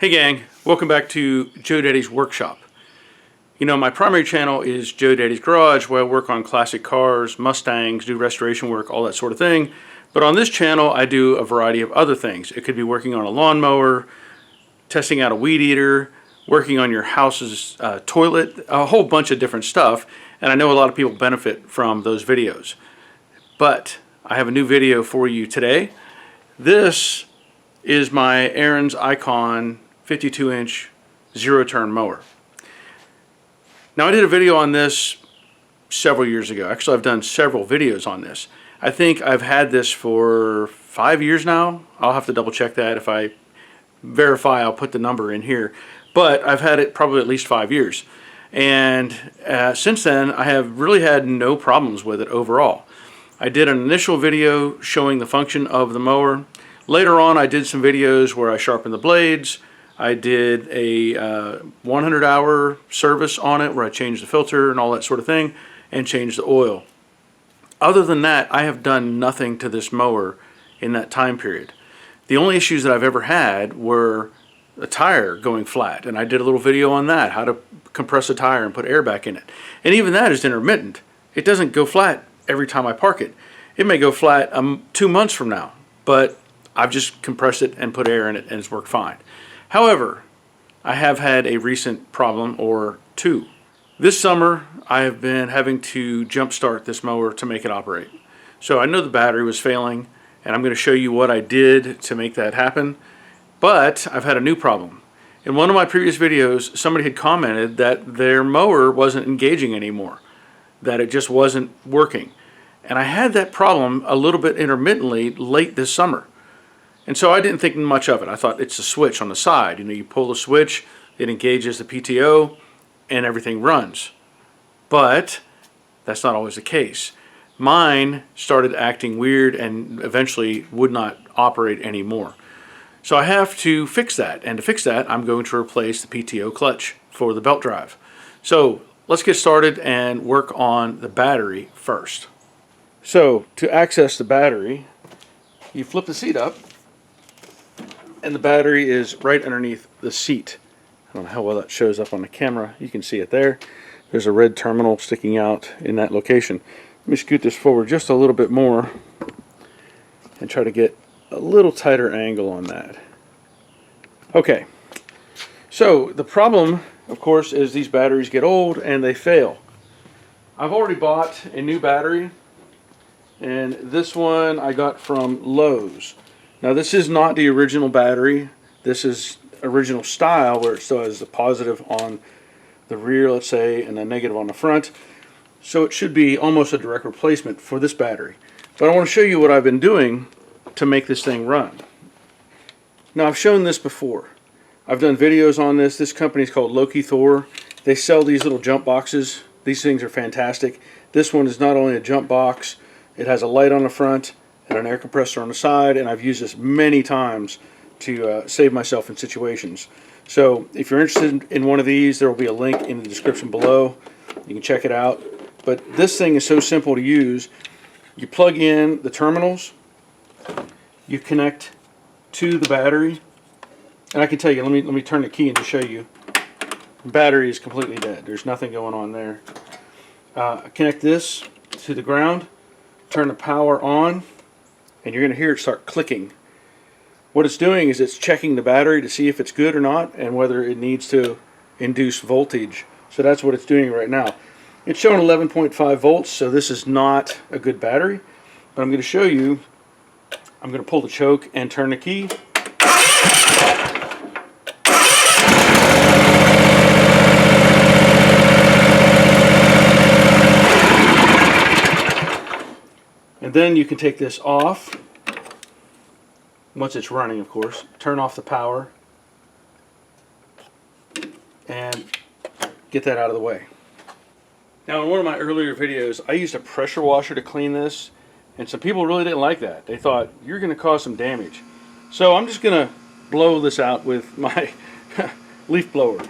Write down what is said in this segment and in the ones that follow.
Hey gang, welcome back to Joe Daddy's Workshop. You know, my primary channel is Joe Daddy's Garage, where I work on classic cars, Mustangs, do restoration work, all that sort of thing. But on this channel, I do a variety of other things. It could be working on a lawnmower, testing out a weed eater, working on your house's toilet, a whole bunch of different stuff. And I know a lot of people benefit from those videos. But I have a new video for you today. This is my Ariens Ikon 52-inch zero-turn mower. Now, I did a video on this several years ago. Actually, I've done several videos on this. I think I've had this for 5 years now. I'll have to double check that. If I verify, I'll put the number in here. But I've had it probably at least 5 years. And since then, I have really had no problems with it overall. I did an initial video showing the function of the mower. Later on, I did some videos where I sharpened the blades. I did a 100-hour service on it where I changed the filter and all that sort of thing and changed the oil. Other than that, I have done nothing to this mower in that time period. The only issues that I've ever had were a tire going flat, and I did a little video on that, how to compress a tire and put air back in it. And even that is intermittent. It doesn't go flat every time I park it. It may go flat 2 months from now, but I've just compressed it and put air in it and it's worked fine. However, I have had a recent problem or two. This summer, I have been having to jump start this mower to make it operate. So I know the battery was failing, and I'm going to show you what I did to make that happen. But I've had a new problem. In one of my previous videos, somebody had commented that their mower wasn't engaging anymore, that it just wasn't working. And I had that problem a little bit intermittently late this summer. And so I didn't think much of it. I thought it's a switch on the side. You know, you pull the switch, it engages the PTO, and everything runs. But that's not always the case. Mine started acting weird and eventually would not operate anymore. So I have to fix that. And to fix that, I'm going to replace the PTO clutch for the belt drive. So let's get started and work on the battery first. So to access the battery, you flip the seat up, and the battery is right underneath the seat. I don't know how well that shows up on the camera. You can see it there. There's a red terminal sticking out in that location. Let me scoot this forward just a little bit more and try to get a little tighter angle on that. Okay, so the problem, of course, is these batteries get old and they fail. I've already bought a new battery, and this one I got from Lowe's. Now, this is not the original battery. This is original style, where it still has the positive on the rear, let's say, and the negative on the front. So it should be almost a direct replacement for this battery. But I want to show you what I've been doing to make this thing run. Now, I've shown this before. I've done videos on this. This company is called Loki Thor. They sell these little jump boxes. These things are fantastic. This one is not only a jump box, it has a light on the front and an air compressor on the side, and I've used this many times to save myself in situations. So if you're interested in one of these, there will be a link in the description below. You can check it out. But this thing is so simple to use. You plug in the terminals, you connect to the battery, and I can tell you, let me turn the key and just show you. The battery is completely dead. There's nothing going on there. Connect this to the ground, turn the power on, and you're going to hear it start clicking. What it's doing is it's checking the battery to see if it's good or not and whether it needs to induce voltage. So that's what it's doing right now. It's showing 11.5 volts, so this is not a good battery. But I'm going to show you, I'm going to pull the choke and turn the key. And then you can take this off, once it's running, of course, turn off the power, and get that out of the way. Now, in one of my earlier videos, I used a pressure washer to clean this, and some people really didn't like that. They thought, you're going to cause some damage. So I'm just going to blow this out with my leaf blower.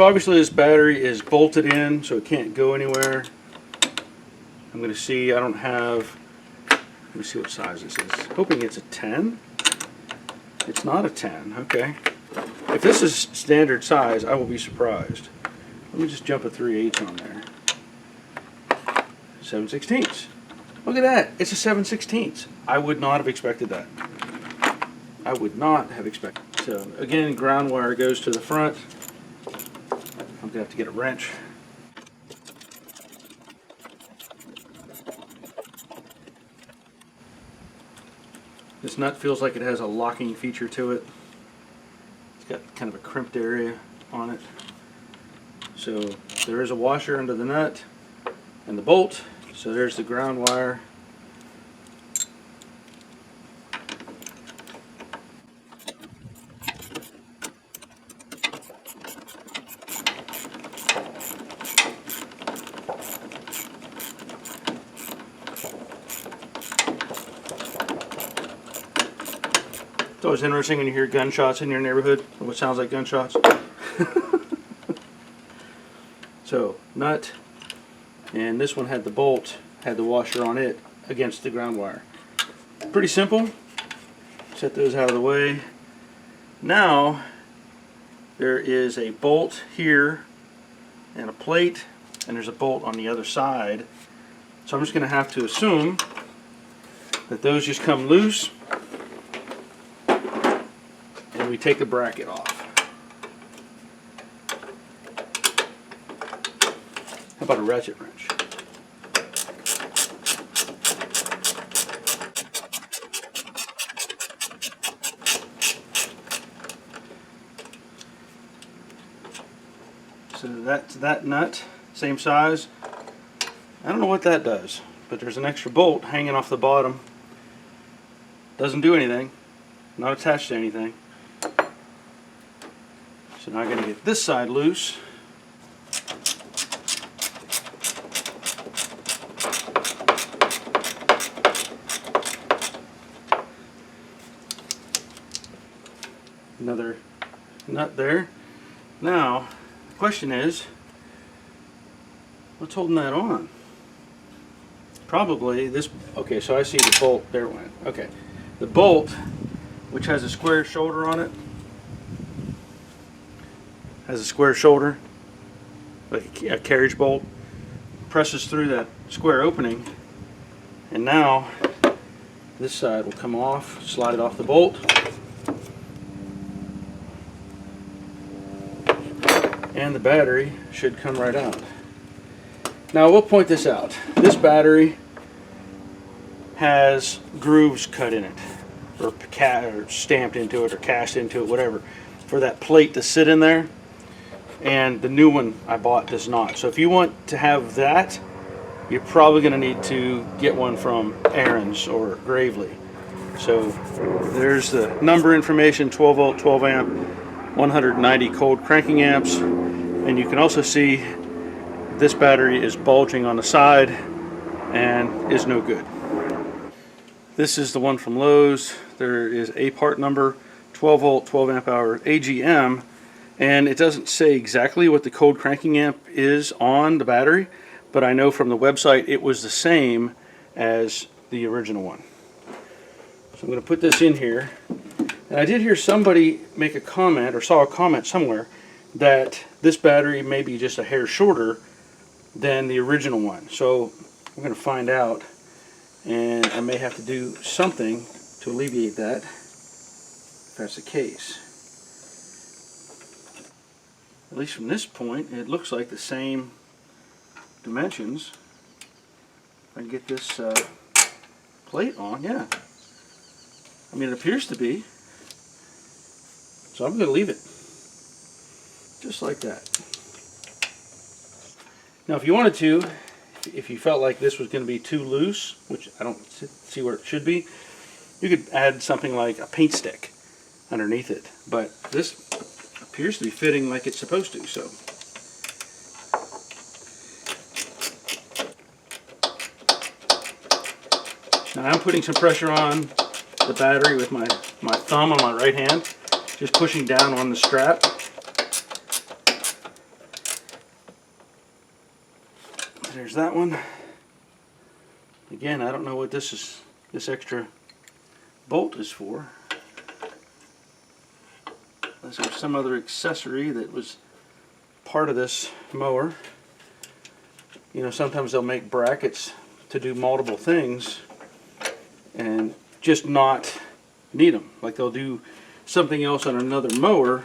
So obviously this battery is bolted in, so it can't go anywhere. I'm going to see, I don't have, let me see what size this is. Hoping it's a 10. It's not a 10, okay. If this is standard size, I will be surprised. Let me just jump a 3/8 on there. 7/16. Look at that, it's a 7/16. I would not have expected that. I would not have expected. So again, ground wire goes to the front. I'm going to have to get a wrench. This nut feels like it has a locking feature to it. It's got kind of a crimped area on it. So there is a washer under the nut and the bolt. So there's the ground wire. It's always interesting when you hear gunshots in your neighborhood, or what sounds like gunshots. So, nut, and this one had the bolt, had the washer on it against the ground wire. Pretty simple. Set those out of the way. Now, there is a bolt here, and a plate, and there's a bolt on the other side. So I'm just going to have to assume that those just come loose. We take the bracket off. How about a ratchet wrench? So that's that nut, same size. I don't know what that does, but there's an extra bolt hanging off the bottom. Doesn't do anything, not attached to anything. So now I'm going to get this side loose. Another nut there. Now, the question is, what's holding that on? Probably this, okay, so I see the bolt, there it went. Okay, the bolt, which has a square shoulder on it, has a square shoulder, like a carriage bolt, presses through that square opening, and now this side will come off, slide it off the bolt, and the battery should come right out. Now I will point this out. This battery has grooves cut in it, or stamped into it, or cast into it, whatever, for that plate to sit in there. And the new one I bought does not. So if you want to have that, you're probably going to need to get one from Ariens or Gravely. So there's the number information, 12 volt, 12 amp, 190 cold cranking amps. And you can also see this battery is bulging on the side and is no good. This is the one from Lowe's. There is a part number, 12 volt, 12 amp hour AGM. And it doesn't say exactly what the cold cranking amp is on the battery, but I know from the website it was the same as the original one. So I'm going to put this in here. And I did hear somebody make a comment, or saw a comment somewhere, that this battery may be just a hair shorter than the original one. So we're going to find out, and I may have to do something to alleviate that, if that's the case. At least from this point, it looks like the same dimensions. If I can get this plate on, yeah. I mean, it appears to be. So I'm going to leave it just like that. Now, if you wanted to, if you felt like this was going to be too loose, which I don't see where it should be, you could add something like a paint stick underneath it. But this appears to be fitting like it's supposed to, so. Now I'm putting some pressure on the battery with my thumb on my right hand, just pushing down on the strap. There's that one. Again, I don't know what this extra bolt is for. Unless there's some other accessory that was part of this mower. You know, sometimes they'll make brackets to do multiple things and just not need them. Like they'll do something else on another mower,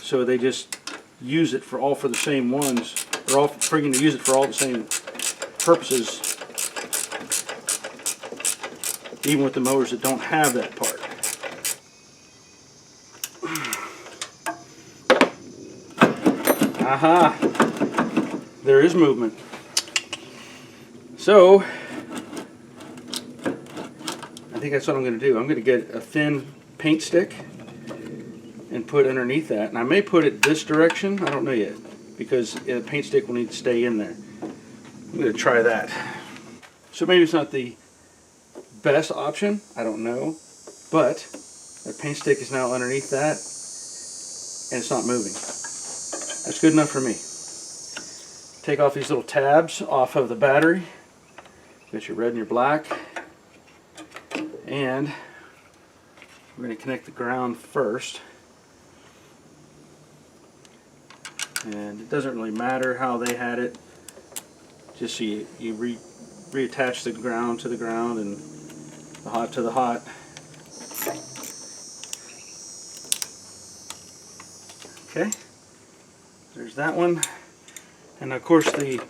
so they just use it for the same ones, or all freaking use it for all the same purposes, even with the mowers that don't have that part. Aha! There is movement. So, I think that's what I'm going to do. I'm going to get a thin paint stick and put underneath that. And I may put it this direction, I don't know yet, because the paint stick will need to stay in there. I'm going to try that. So maybe it's not the best option, I don't know, but that paint stick is now underneath that and it's not moving. That's good enough for me. Take off these little tabs off of the battery. Got your red and your black. And we're going to connect the ground first. And it doesn't really matter how they had it. Just so you reattach the ground to the ground and the hot to the hot. Okay, there's that one. And of course the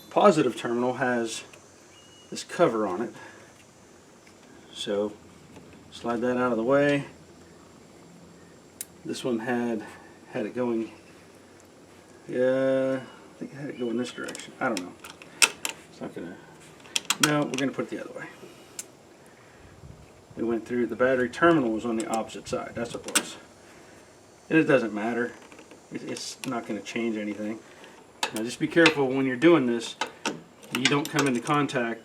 positive terminal has this cover on it. So slide that out of the way. This one had it going, yeah, I think I had it go in this direction. I don't know. It's not gonna, no, we're gonna put it the other way. We went through, the battery terminal was on the opposite side. That's what it was. And it doesn't matter. It's not going to change anything. Now just be careful when you're doing this, you don't come into contact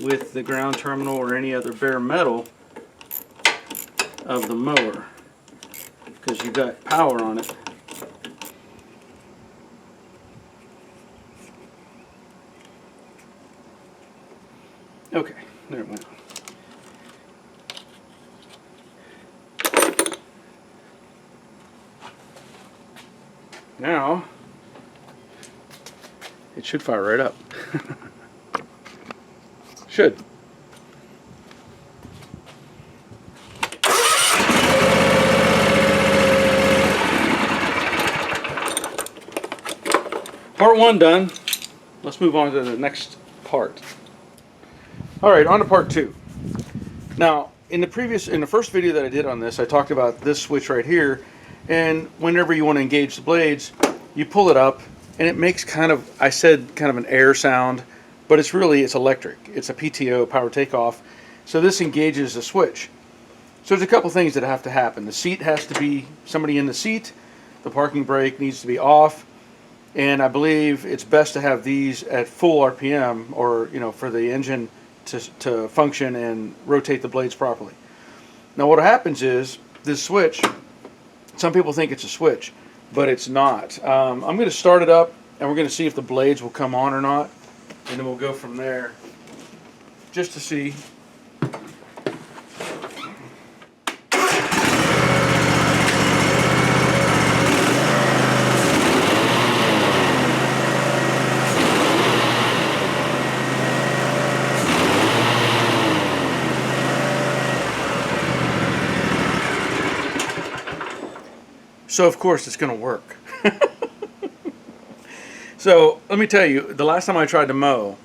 with the ground terminal or any other bare metal of the mower, because you've got power on it. Okay, there it went. Now, it should fire right up. Should. Part one done. Let's move on to the next part. Alright, on to part two. Now, in the first video that I did on this, I talked about this switch right here. And whenever you want to engage the blades, you pull it up and it makes kind of an air sound, but it's electric. It's a PTO, power takeoff. So this engages the switch. So there's a couple things that have to happen. The seat has to be somebody in the seat. The parking brake needs to be off. And I believe it's best to have these at full RPM, or for the engine to function and rotate the blades properly. Now what happens is this switch, some people think it's a switch, but it's not. I'm going to start it up and we're going to see if the blades will come on or not, and then we'll go from there just to see. So of course it's going to work. So let me tell you, the last time I tried to mow,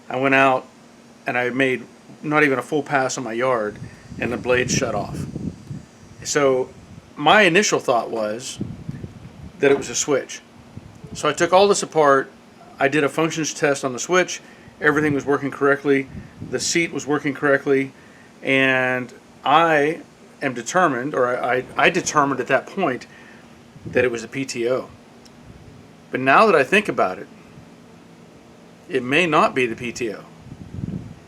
I went out and I made not even a full pass on my yard and the blade shut off. So my initial thought was that it was a switch. So I took all this apart, I did a functions test on the switch, everything was working correctly, the seat was working correctly, and I am determined, or I determined at that point that it was a PTO. But now that I think about it, it may not be the PTO.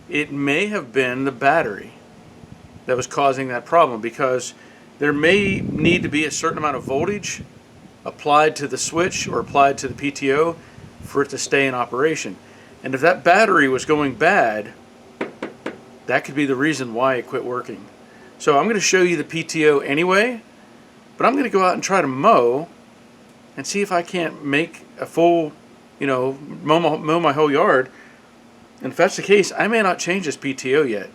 It may have been the battery that was causing that problem, because there may need to be a certain amount of voltage applied to the switch or applied to the PTO for it to stay in operation. And if that battery was going bad, that could be the reason why it quit working. So I'm going to show you the PTO anyway, but I'm going to go out and try to mow and see if I can't make a full, mow my whole yard. And if that's the case, I may not change this PTO yet.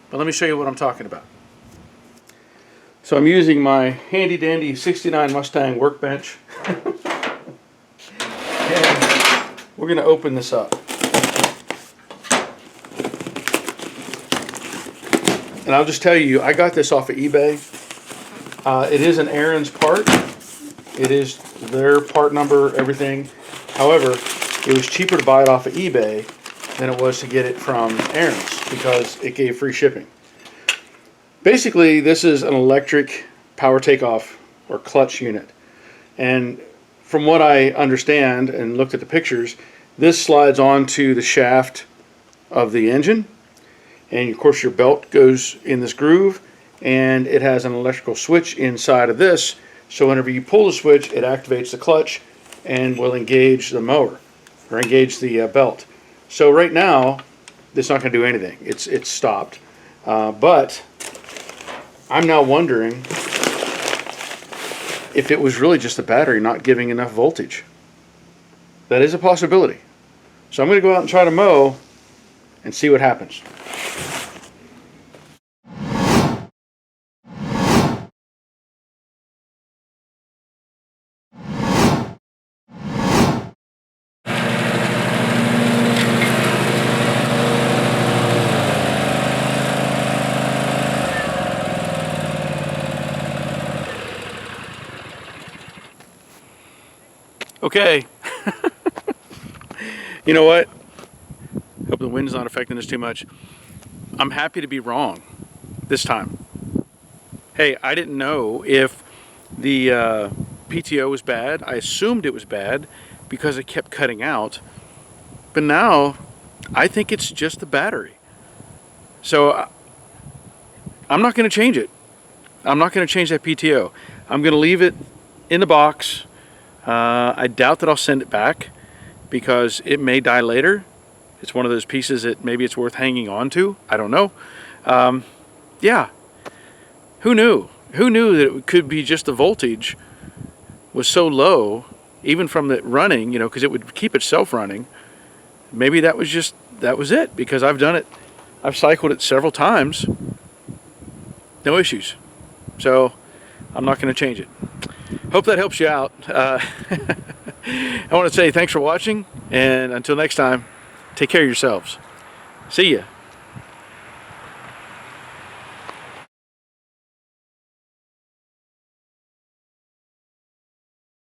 But let me show you what I'm talking about. So I'm using my handy dandy 69 Mustang workbench. And we're going to open this up. And I'll just tell you, I got this off of eBay. It is an Ariens part. It is their part number, everything. However, it was cheaper to buy it off of eBay than it was to get it from Ariens because it gave free shipping. Basically, this is an electric power takeoff or clutch unit. And from what I understand and looked at the pictures, this slides onto the shaft of the engine. And of course your belt goes in this groove, and it has an electrical switch inside of this. So whenever you pull the switch, it activates the clutch and will engage the mower or engage the belt. So right now, it's not going to do anything. It's stopped. But I'm now wondering if it was really just the battery not giving enough voltage. That is a possibility. So I'm going to go out and try to mow and see what happens. Okay. You know what? Hope the wind's not affecting this too much. I'm happy to be wrong this time. Hey, I didn't know if the PTO was bad. I assumed it was bad because it kept cutting out. But now I think it's just the battery. So I'm not going to change it. I'm not going to change that PTO. I'm going to leave it in the box. I doubt that I'll send it back because it may die later. It's one of those pieces that maybe it's worth hanging on to. I don't know. Yeah. Who knew? Who knew that it could be just the voltage was so low, even from the running, because it would keep itself running. Maybe that was it, because I've done it. I've cycled it several times. No issues. So I'm not going to change it. Hope that helps you out. I want to say thanks for watching, and until next time, take care of yourselves. See ya.